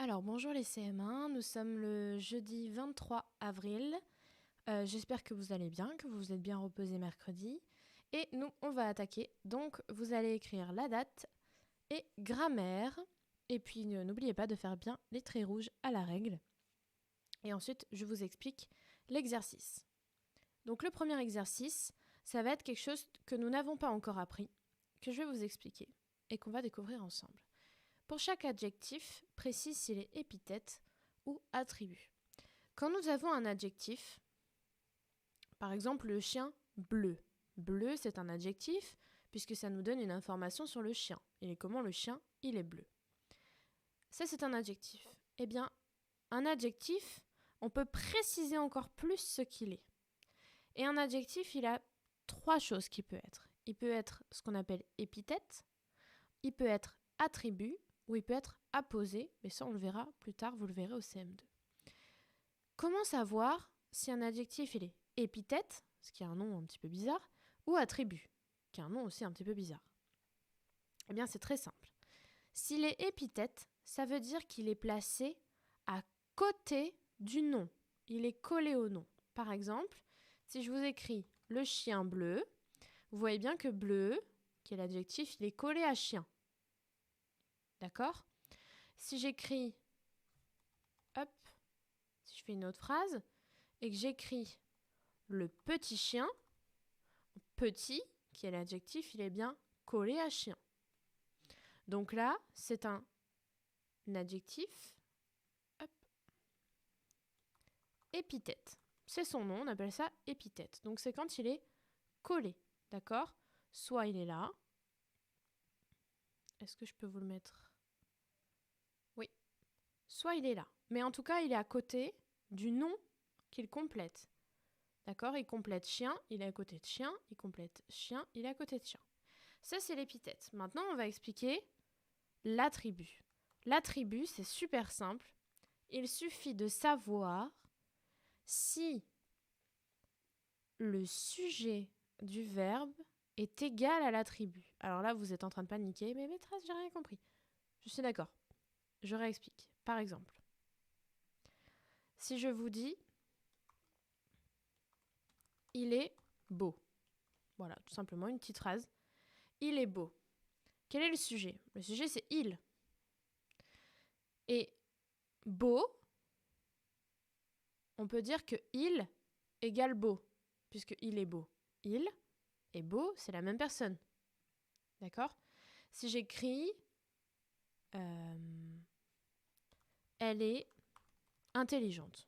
Alors bonjour les CM1, nous sommes le jeudi 23 avril. J'espère que vous allez bien, que vous vous êtes bien reposés mercredi. Et nous, on va attaquer. Donc vous allez écrire la date et grammaire. Et puis n'oubliez pas de faire bien les traits rouges à la règle. Et ensuite, je vous explique l'exercice. Donc le premier exercice, ça va être quelque chose que nous n'avons pas encore appris, que je vais vous expliquer et qu'on va découvrir ensemble. Pour chaque adjectif, précise s'il est épithète ou attribut. Quand nous avons un adjectif, par exemple le chien bleu. Bleu, c'est un adjectif puisque ça nous donne une information sur le chien. Il est comment le chien? Il est bleu. Ça, c'est un adjectif. Eh bien, un adjectif, on peut préciser encore plus ce qu'il est. Et un adjectif, il a trois choses qu'il peut être. Il peut être ce qu'on appelle épithète, il peut être attribut, ou il peut être apposé, mais ça on le verra plus tard, vous le verrez au CM2. Comment savoir si un adjectif il est épithète, ce qui est un nom un petit peu bizarre, ou attribut, qui est un nom aussi un petit peu bizarre? Eh bien c'est très simple. S'il est épithète, ça veut dire qu'il est placé à côté du nom. Il est collé au nom. Par exemple, si je vous écris le chien bleu, vous voyez bien que bleu, qui est l'adjectif, il est collé à chien. D'accord? Si j'écris, si je fais une autre phrase, et que j'écris le petit chien, petit, qui est l'adjectif, il est bien collé à chien. Donc là, c'est un adjectif, épithète. C'est son nom, on appelle ça épithète. Donc c'est quand il est collé, d'accord? Soit il est là. Est-ce que je peux vous le mettre? Oui. Soit il est là. Mais en tout cas, il est à côté du nom qu'il complète. D'accord? Il complète chien, il est à côté de chien. Il complète chien, il est à côté de chien. Ça, c'est l'épithète. Maintenant, on va expliquer l'attribut. L'attribut, c'est super simple. Il suffit de savoir si le sujet du verbe est égal à l'attribut. Alors là, vous êtes en train de paniquer. Mais maîtresse, j'ai rien compris. Je suis d'accord. Je réexplique. Par exemple, si je vous dis « il est beau ». Voilà, tout simplement une petite phrase. « Il est beau ». Quel est le sujet? Le sujet, c'est « il ». Et « beau », on peut dire que « il » égale « beau », puisque « il est beau ». Il et beau, c'est la même personne. D'accord? Si j'écris elle est intelligente.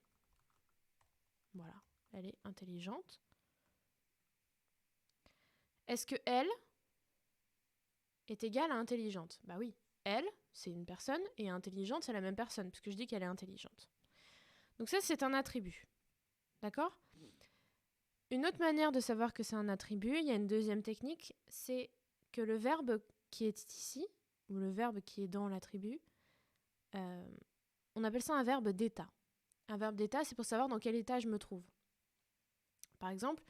Voilà, elle est intelligente. Est-ce que elle est égale à intelligente? Bah oui, elle, c'est une personne, et intelligente, c'est la même personne, puisque je dis qu'elle est intelligente. Donc ça, c'est un attribut. D'accord? Une autre manière de savoir que c'est un attribut, il y a une deuxième technique, c'est que le verbe qui est ici, ou le verbe qui est dans l'attribut, on appelle ça un verbe d'état. Un verbe d'état, c'est pour savoir dans quel état je me trouve. Par exemple,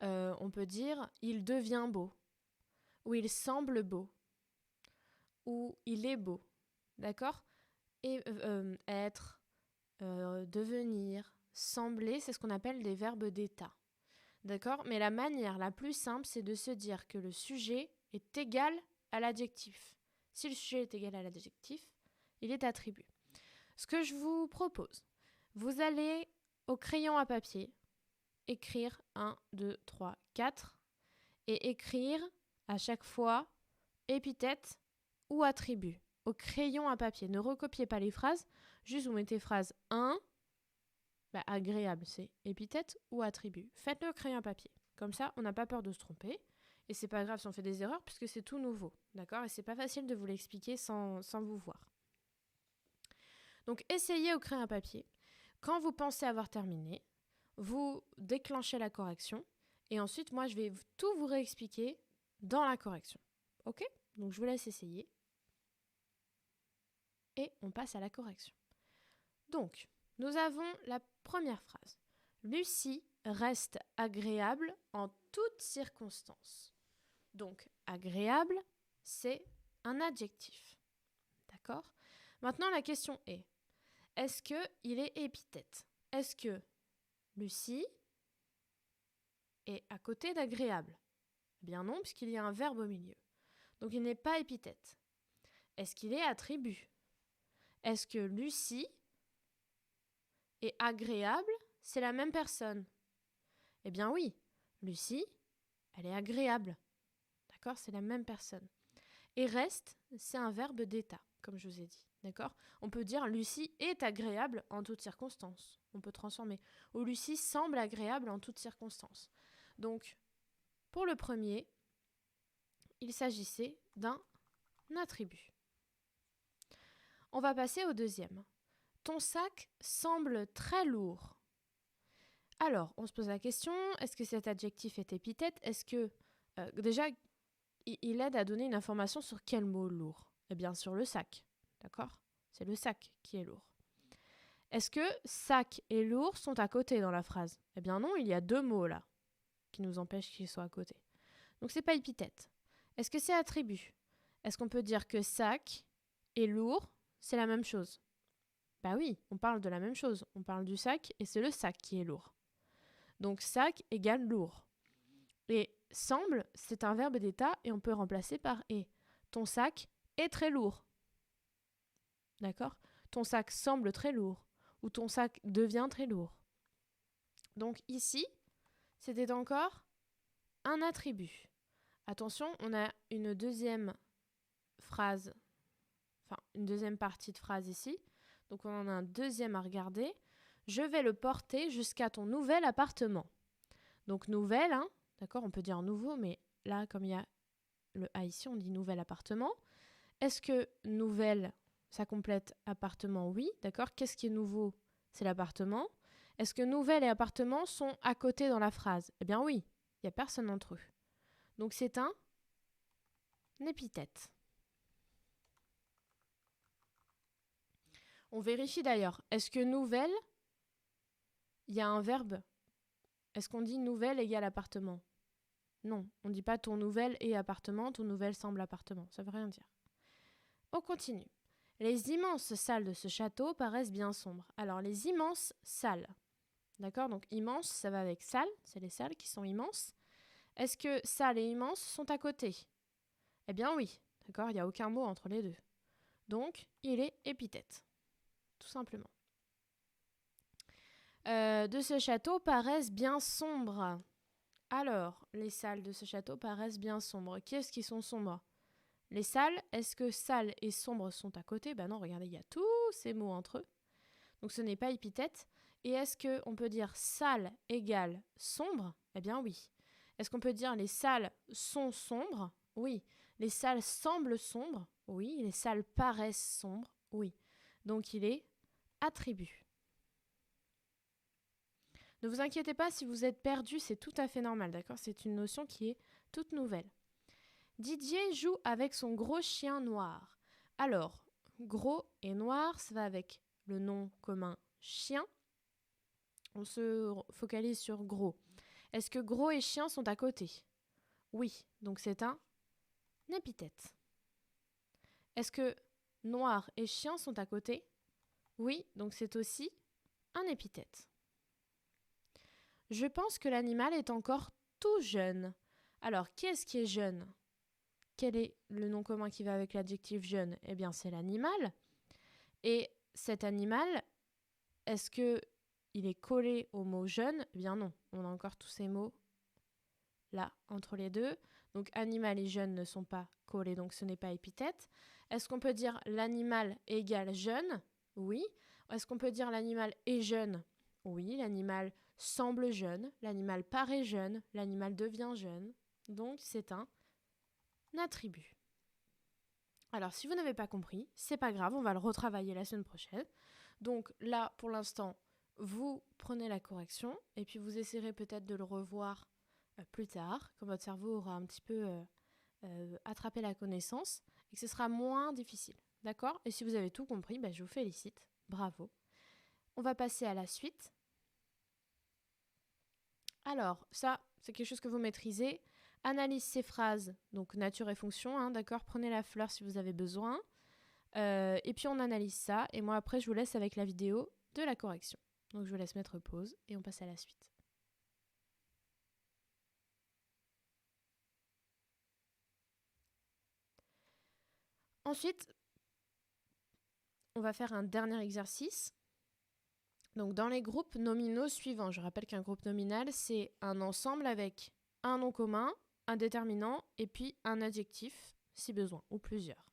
on peut dire « il devient beau » ou « il semble beau » ou « il est beau ». D'accord? Et être, devenir, sembler, c'est ce qu'on appelle des verbes d'état. D'accord? Mais la manière la plus simple, c'est de se dire que le sujet est égal à l'adjectif. Si le sujet est égal à l'adjectif, il est attribut. Ce que je vous propose, vous allez au crayon à papier écrire 1, 2, 3, 4 et écrire à chaque fois épithète ou attribut au crayon à papier. Ne recopiez pas les phrases, juste vous mettez phrase 1, agréable, c'est épithète ou attribut. Faites-le au crayon à papier. Comme ça, on n'a pas peur de se tromper. Et c'est pas grave si on fait des erreurs puisque c'est tout nouveau. D'accord? Et c'est pas facile de vous l'expliquer sans vous voir. Donc, essayez au crayon à papier. Quand vous pensez avoir terminé, vous déclenchez la correction. Et ensuite, moi, je vais tout vous réexpliquer dans la correction. Ok? Donc, je vous laisse essayer. Et on passe à la correction. Donc, nous avons la première phrase. Lucie reste agréable en toutes circonstances. Donc, agréable, c'est un adjectif. D'accord? Maintenant, la question est, Est-ce qu'il est épithète? Est-ce que Lucie est à côté d'agréable? Eh bien non, puisqu'il y a un verbe au milieu. Donc il n'est pas épithète. Est-ce qu'il est attribut? Est-ce que Lucie et agréable, c'est la même personne? Eh bien oui, Lucie, elle est agréable. D'accord? C'est la même personne. Et reste, c'est un verbe d'état, comme je vous ai dit. D'accord? On peut dire Lucie est agréable en toutes circonstances. On peut transformer. Ou Lucie semble agréable en toutes circonstances. Donc, pour le premier, il s'agissait d'un attribut. On va passer au deuxième. Ton sac semble très lourd. Alors, on se pose la question, est-ce que cet adjectif est épithète? Est-ce que, déjà, il aide à donner une information sur quel mot lourd? Eh bien, sur le sac. D'accord? C'est le sac qui est lourd. Est-ce que sac et lourd sont à côté dans la phrase? Eh bien non, il y a deux mots là qui nous empêchent qu'ils soient à côté. Donc c'est pas épithète. Est-ce que c'est attribut? Est-ce qu'on peut dire que sac et lourd, c'est la même chose? Bah oui, on parle de la même chose. On parle du sac et c'est le sac qui est lourd. Donc sac égale lourd. Et semble, c'est un verbe d'état et on peut remplacer par est. Ton sac est très lourd. D'accord? Ton sac semble très lourd ou ton sac devient très lourd. Donc ici, c'était encore un attribut. Attention, on a une deuxième phrase, enfin une deuxième partie de phrase ici. Donc on en a un deuxième à regarder. Je vais le porter jusqu'à ton nouvel appartement. Donc nouvelle, hein, d'accord, on peut dire nouveau, mais là, comme il y a le A ici, on dit nouvel appartement. Est-ce que nouvelle, ça complète appartement? Oui, d'accord. Qu'est-ce qui est nouveau? C'est l'appartement. Est-ce que nouvelle et appartement sont à côté dans la phrase? Eh bien oui, il n'y a personne entre eux. Donc c'est un épithète. On vérifie d'ailleurs. Est-ce que nouvelle, il y a un verbe? Est-ce qu'on dit nouvelle égale appartement? Non, on ne dit pas ton nouvelle et appartement, ton nouvelle semble appartement. Ça ne veut rien dire. On continue. Les immenses salles de ce château paraissent bien sombres. Alors, les immenses salles. D'accord? Donc, immense, ça va avec salle. C'est les salles qui sont immenses. Est-ce que salle et immense sont à côté? Eh bien oui. D'accord? Il n'y a aucun mot entre les deux. Donc, il est épithète. Tout simplement. De ce château paraissent bien sombres. Alors, les salles de ce château paraissent bien sombres. Qu'est-ce qui sont sombres? Les salles, est-ce que salle et sombre sont à côté? Ben non, regardez, il y a tous ces mots entre eux. Donc ce n'est pas épithète. Et est-ce qu'on peut dire salle égale sombre? Eh bien oui. Est-ce qu'on peut dire les salles sont sombres? Oui. Les salles semblent sombres? Oui. Les salles paraissent sombres? Oui. Donc il est attribut. Ne vous inquiétez pas si vous êtes perdu, c'est tout à fait normal, d'accord? C'est une notion qui est toute nouvelle. Didier joue avec son gros chien noir. Alors, gros et noir, ça va avec le nom commun chien. On se focalise sur gros. Est-ce que gros et chien sont à côté? Oui, donc c'est un épithète. Est-ce que noir et chien sont à côté? Oui, donc c'est aussi un épithète. Je pense que l'animal est encore tout jeune. Alors, qui est-ce qui est jeune? Quel est le nom commun qui va avec l'adjectif jeune? Eh bien, c'est l'animal. Et cet animal, est-ce qu'il est collé au mot jeune? Eh bien non, on a encore tous ces mots là, entre les deux. Donc, animal et jeune ne sont pas collés, donc ce n'est pas épithète. Est-ce qu'on peut dire l'animal égale jeune? Oui. Est-ce qu'on peut dire l'animal est jeune? Oui, l'animal semble jeune, l'animal paraît jeune, l'animal devient jeune. Donc, c'est un attribut. Alors, si vous n'avez pas compris, c'est pas grave, on va le retravailler la semaine prochaine. Donc là, pour l'instant, vous prenez la correction et puis vous essaierez peut-être de le revoir plus tard, quand votre cerveau aura un petit peu attrapé la connaissance et que ce sera moins difficile. D'accord? Et si vous avez tout compris, je vous félicite. Bravo. On va passer à la suite. Alors, ça, c'est quelque chose que vous maîtrisez. Analyse ces phrases, donc nature et fonction, hein, d'accord? Prenez la fleur si vous avez besoin. Et puis on analyse ça. Et moi après, je vous laisse avec la vidéo de la correction. Donc je vous laisse mettre pause et on passe à la suite. Ensuite, on va faire un dernier exercice. Donc dans les groupes nominaux suivants, je rappelle qu'un groupe nominal, c'est un ensemble avec un nom commun, un déterminant et puis un adjectif, si besoin, ou plusieurs.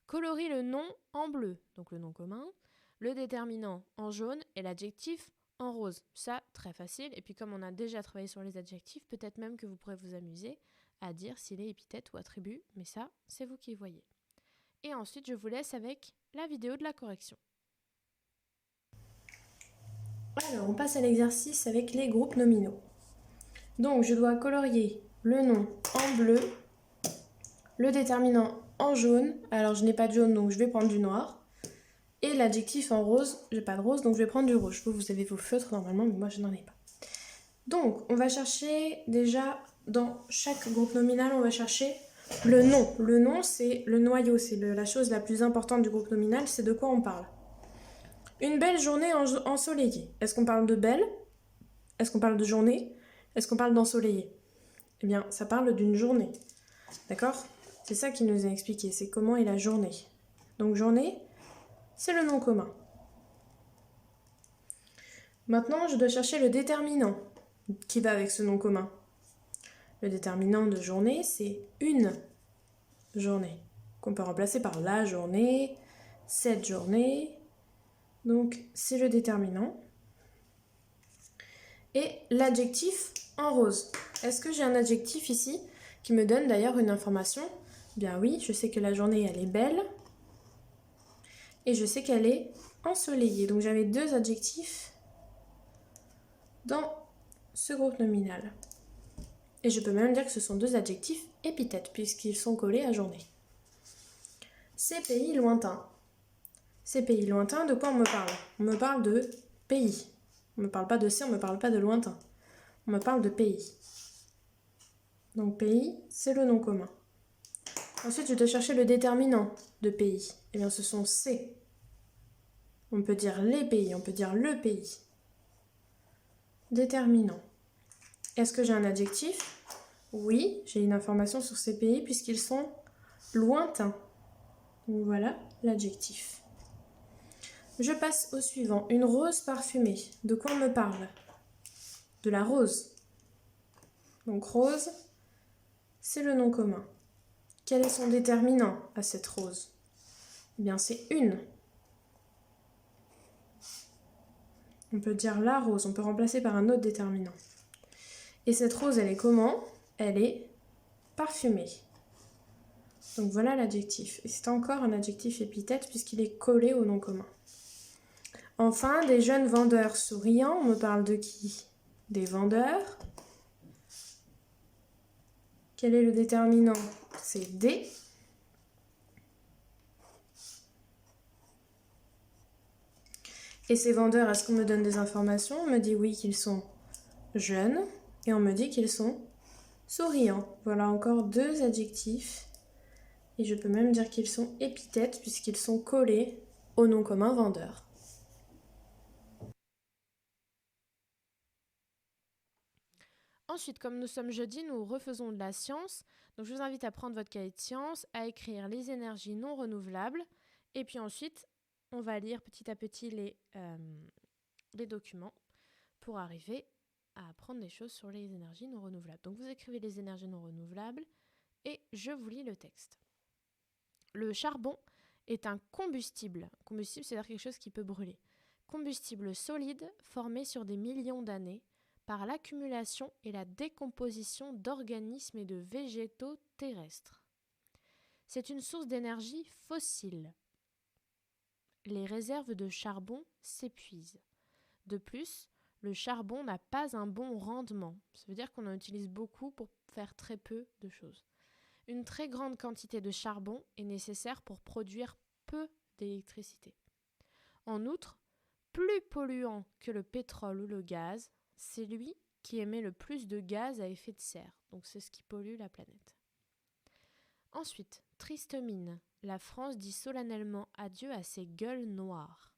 Colorie le nom en bleu, donc le nom commun, le déterminant en jaune et l'adjectif en rose. Ça, très facile. Et puis comme on a déjà travaillé sur les adjectifs, peut-être même que vous pourrez vous amuser à dire s'il est épithète ou attribut, mais ça, c'est vous qui voyez. Et ensuite, je vous laisse avec la vidéo de la correction. Alors, on passe à l'exercice avec les groupes nominaux. Donc, je dois colorier le nom en bleu, le déterminant en jaune. Alors, je n'ai pas de jaune, donc je vais prendre du noir. Et l'adjectif en rose, j'ai pas de rose, donc je vais prendre du rouge. Vous avez vos feutres normalement, mais moi je n'en ai pas. Donc, on va chercher déjà, dans chaque groupe nominal, on va chercher le nom. Le nom, c'est le noyau, c'est la chose la plus importante du groupe nominal, c'est de quoi on parle. Une belle journée ensoleillée. Est-ce qu'on parle de belle? Est-ce qu'on parle de journée? Est-ce qu'on parle d'ensoleillé? Eh bien, ça parle d'une journée. D'accord? C'est ça qui nous a expliqué, c'est comment est la journée. Donc, journée, c'est le nom commun. Maintenant, je dois chercher le déterminant qui va avec ce nom commun. Le déterminant de journée, c'est une journée, qu'on peut remplacer par la journée, cette journée. Donc, c'est le déterminant. Et l'adjectif en rose. Est-ce que j'ai un adjectif ici qui me donne d'ailleurs une information? Bien oui, je sais que la journée, elle est belle. Et je sais qu'elle est ensoleillée. Donc, j'avais deux adjectifs dans ce groupe nominal. Et je peux même dire que ce sont deux adjectifs épithètes, puisqu'ils sont collés à journée. Ces pays lointains. Ces pays lointains, de quoi on me parle? On me parle de pays. On ne me parle pas de ci, on ne me parle pas de lointain. On me parle de pays. Donc pays, c'est le nom commun. Ensuite, je dois chercher le déterminant de pays. Eh bien, ce sont ces. On peut dire les pays, on peut dire le pays. Déterminant. Est-ce que j'ai un adjectif? Oui, j'ai une information sur ces pays puisqu'ils sont lointains. Donc voilà l'adjectif. Je passe au suivant. Une rose parfumée. De quoi on me parle? De la rose. Donc rose, c'est le nom commun. Quel est son déterminant à cette rose? Eh bien, c'est une. On peut dire la rose, on peut remplacer par un autre déterminant. Et cette rose, elle est comment? Elle est parfumée. Donc voilà l'adjectif. Et c'est encore un adjectif épithète puisqu'il est collé au nom commun. Enfin, des jeunes vendeurs souriants. On me parle de qui? Des vendeurs. Quel est le déterminant? C'est des. Et ces vendeurs, est-ce qu'on me donne des informations? On me dit oui qu'ils sont jeunes et on me dit qu'ils sont souriants. Voilà encore deux adjectifs. Et je peux même dire qu'ils sont épithètes puisqu'ils sont collés au nom commun vendeur. Ensuite, comme nous sommes jeudi, nous refaisons de la science. Donc je vous invite à prendre votre cahier de science, à écrire les énergies non renouvelables. Et puis ensuite, on va lire petit à petit les documents pour arriver à apprendre des choses sur les énergies non renouvelables. Donc vous écrivez les énergies non renouvelables et je vous lis le texte. Le charbon est un combustible. Combustible, c'est-à-dire quelque chose qui peut brûler. Combustible solide formé sur des millions d'années par l'accumulation et la décomposition d'organismes et de végétaux terrestres. C'est une source d'énergie fossile. Les réserves de charbon s'épuisent. De plus, le charbon n'a pas un bon rendement. Ça veut dire qu'on en utilise beaucoup pour faire très peu de choses. Une très grande quantité de charbon est nécessaire pour produire peu d'électricité. En outre, plus polluant que le pétrole ou le gaz, c'est lui qui émet le plus de gaz à effet de serre. Donc c'est ce qui pollue la planète. Ensuite, triste mine. la France dit solennellement adieu à ses gueules noires.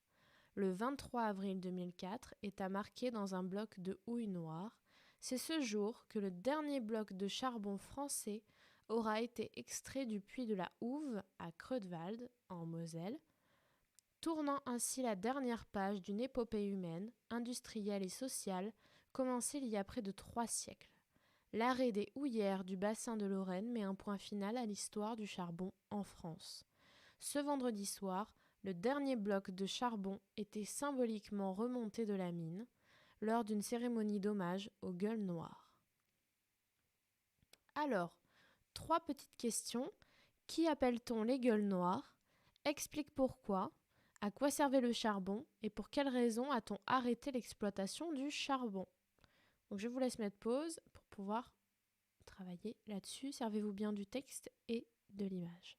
Le 23 avril 2004 est à marquer dans un bloc de houille noire. C'est ce jour que le dernier bloc de charbon français aura été extrait du puits de la Houve à Creutzwald, en Moselle, tournant ainsi la dernière page d'une épopée humaine, industrielle et sociale commencée il y a près de 3 siècles. L'arrêt des houillères du bassin de Lorraine met un point final à l'histoire du charbon en France. Ce vendredi soir, le dernier bloc de charbon était symboliquement remonté de la mine lors d'une cérémonie d'hommage aux gueules noires. Alors, 3 petites questions. Qui appelle-t-on les gueules noires ? Explique pourquoi. À quoi servait le charbon et pour quelles raisons a-t-on arrêté l'exploitation du charbon ? Donc je vous laisse mettre pause pour pouvoir travailler là-dessus. Servez-vous bien du texte et de l'image.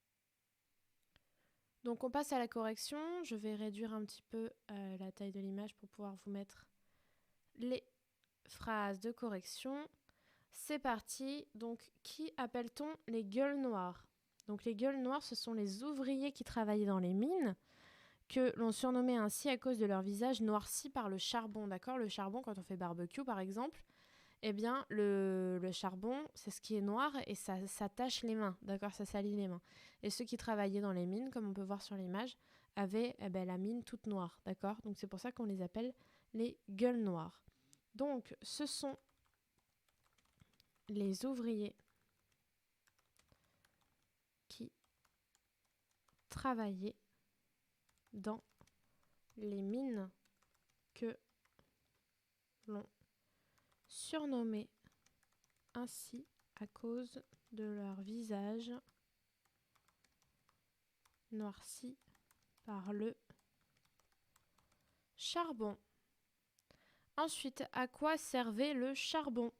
Donc on passe à la correction. Je vais réduire un petit peu la taille de l'image pour pouvoir vous mettre les phrases de correction. C'est parti. Donc qui appelle-t-on les gueules noires ? Donc les gueules noires, ce sont les ouvriers qui travaillaient dans les mines, que l'on surnommait ainsi à cause de leur visage noirci par le charbon, d'accord ? Le charbon, quand on fait barbecue par exemple, eh bien le charbon, c'est ce qui est noir et ça tache les mains, d'accord ? Ça salit les mains. Et ceux qui travaillaient dans les mines, comme on peut voir sur l'image, avaient la mine toute noire, d'accord ? Donc c'est pour ça qu'on les appelle les gueules noires. Donc ce sont les ouvriers qui travaillaient dans les mines que l'on surnommait ainsi à cause de leur visage noirci par le charbon. Ensuite, à quoi servait le charbon ?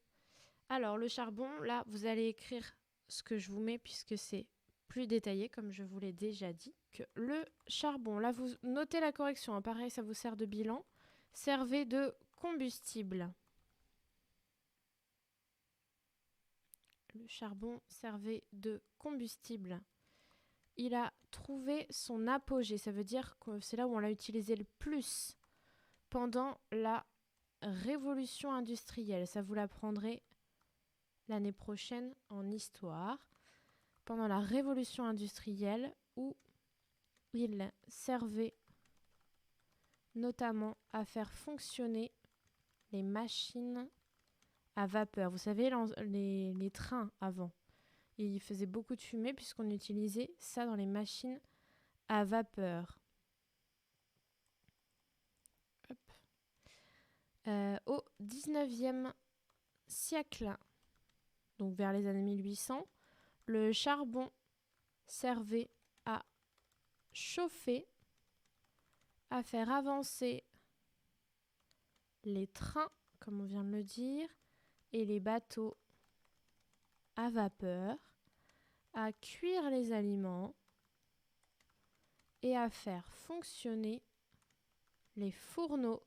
Alors, le charbon, là, vous allez écrire ce que je vous mets puisque c'est plus détaillé, comme je vous l'ai déjà dit, que le charbon, là, vous notez la correction, hein, pareil, ça vous sert de bilan, servait de combustible. Le charbon servait de combustible. Il a trouvé son apogée, ça veut dire que c'est là où on l'a utilisé le plus pendant la révolution industrielle. Ça vous l'apprendrez l'année prochaine en histoire. Pendant la révolution industrielle où il servait notamment à faire fonctionner les machines à vapeur. Vous savez, les trains avant, ils faisaient beaucoup de fumée puisqu'on utilisait ça dans les machines à vapeur. Au 19e siècle, donc vers les années 1800, le charbon servait à chauffer, à faire avancer les trains, comme on vient de le dire, et les bateaux à vapeur, à cuire les aliments et à faire fonctionner les fourneaux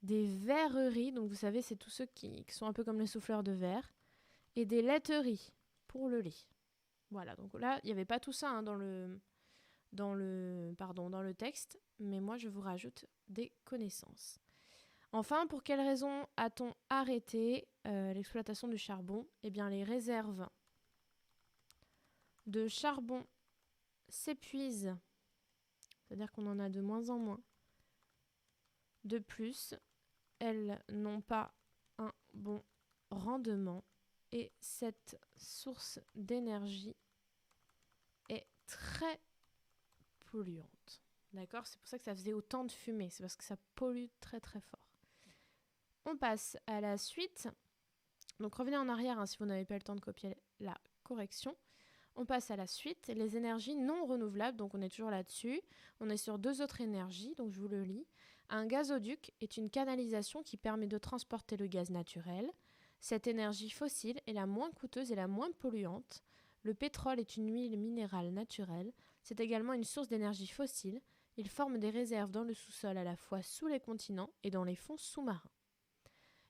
des verreries, donc vous savez, c'est tous ceux qui sont un peu comme les souffleurs de verre, et des laiteries pour le lait. Voilà, donc là, il n'y avait pas tout ça hein, dans le texte, mais moi, je vous rajoute des connaissances. Enfin, pour quelles raisons a-t-on arrêté l'exploitation du charbon ? Eh bien, les réserves de charbon s'épuisent, c'est-à-dire qu'on en a de moins en moins. De plus, elles n'ont pas un bon rendement et cette source d'énergie est très polluante. D'accord ? C'est pour ça que ça faisait autant de fumée, c'est parce que ça pollue très très fort. On passe à la suite. Donc revenez en arrière hein, si vous n'avez pas le temps de copier la correction. On passe à la suite, les énergies non renouvelables, donc on est toujours là-dessus. On est sur 2 autres énergies, donc je vous le lis. Un gazoduc est une canalisation qui permet de transporter le gaz naturel. Cette énergie fossile est la moins coûteuse et la moins polluante. Le pétrole est une huile minérale naturelle. C'est également une source d'énergie fossile. Il forme des réserves dans le sous-sol à la fois sous les continents et dans les fonds sous-marins.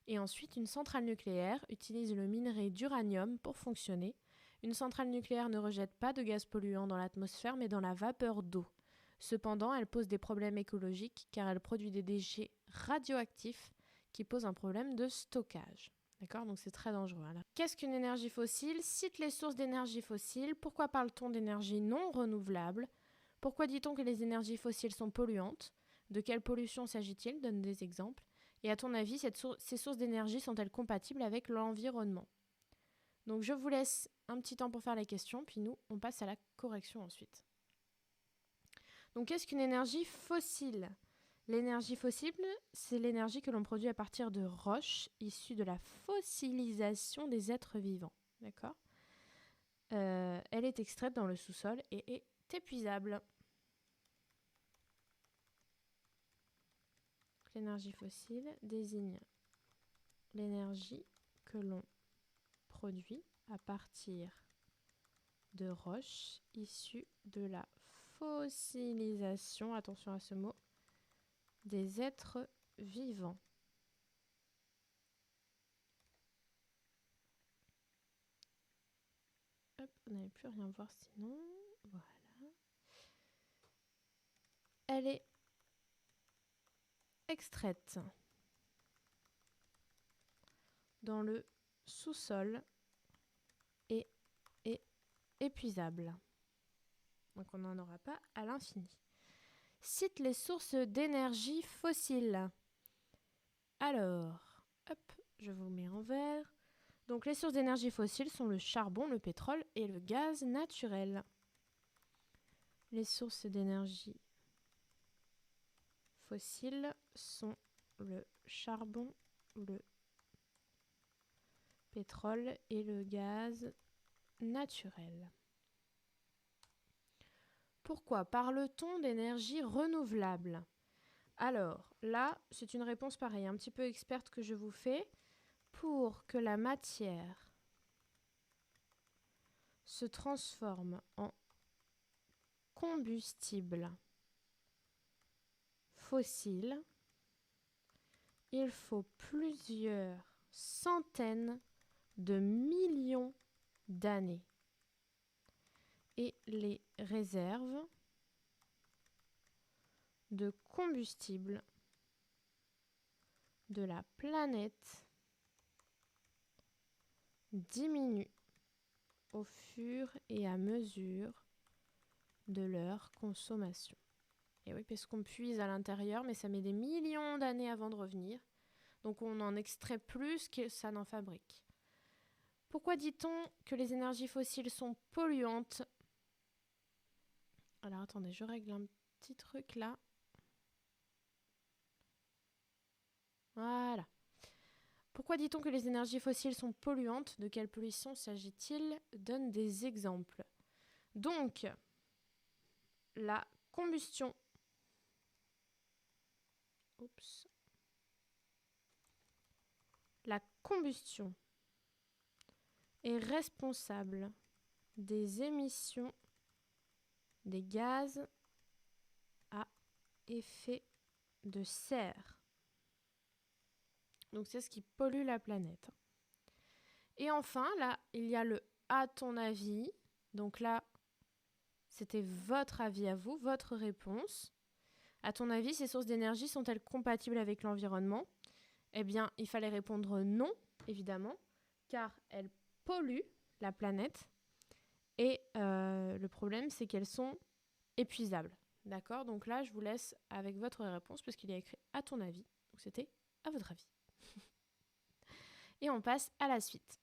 Et ensuite, une centrale nucléaire utilise le minerai d'uranium pour fonctionner. Une centrale nucléaire ne rejette pas de gaz polluants dans l'atmosphère, mais dans la vapeur d'eau. Cependant, elle pose des problèmes écologiques car elle produit des déchets radioactifs qui posent un problème de stockage. D'accord ? Donc c'est très dangereux. Alors, qu'est-ce qu'une énergie fossile ? Cite les sources d'énergie fossile. Pourquoi parle-t-on d'énergie non renouvelable ? Pourquoi dit-on que les énergies fossiles sont polluantes ? De quelle pollution s'agit-il ? Donne des exemples. Et à ton avis, ces sources d'énergie sont-elles compatibles avec l'environnement ? Donc je vous laisse un petit temps pour faire les questions, puis nous, on passe à la correction ensuite. Donc qu'est-ce qu'une énergie fossile ? L'énergie fossile, c'est l'énergie que l'on produit à partir de roches issues de la fossilisation des êtres vivants. D'accord ? Elle est extraite dans le sous-sol et est épuisable. L'énergie fossile désigne l'énergie que l'on produit à partir de roches issues de la fossilisation, attention à ce mot, des êtres vivants. Hop, vous n'allez plus rien voir sinon. Voilà. Elle est extraite dans le sous-sol et est épuisable. Donc on n'en aura pas à l'infini. Cite les sources d'énergie fossile. Alors, hop, je vous mets en vert. Donc les sources d'énergie fossile sont le charbon, le pétrole et le gaz naturel. Les sources d'énergie fossiles sont le charbon, le pétrole et le gaz naturel. Pourquoi parle-t-on d'énergie renouvelable ? Alors, là, c'est une réponse pareille, un petit peu experte que je vous fais. Pour que la matière se transforme en combustible fossile, il faut plusieurs centaines de millions d'années. Et les réserves de combustible de la planète diminuent au fur et à mesure de leur consommation. Et oui, parce qu'on puise à l'intérieur, mais ça met des millions d'années avant de revenir. Donc on en extrait plus que ça n'en fabrique. Pourquoi dit-on que les énergies fossiles sont polluantes ? Alors attendez, je règle un petit truc là. Voilà. Pourquoi dit-on que les énergies fossiles sont polluantes ? De quelle pollution s'agit-il ? Donne des exemples. Donc, la combustion. La combustion est responsable des émissions des gaz à effet de serre. Donc c'est ce qui pollue la planète. Et enfin, là, il y a le « à ton avis ». Donc là, c'était votre avis à vous, votre réponse. À ton avis, ces sources d'énergie sont-elles compatibles avec l'environnement ? Eh bien, il fallait répondre non, évidemment, car elles polluent la planète. Et le problème, c'est qu'elles sont épuisables. D'accord ? Donc là, je vous laisse avec votre réponse, parce qu'il y a écrit « à ton avis ». Donc c'était « à votre avis ». Et on passe à la suite.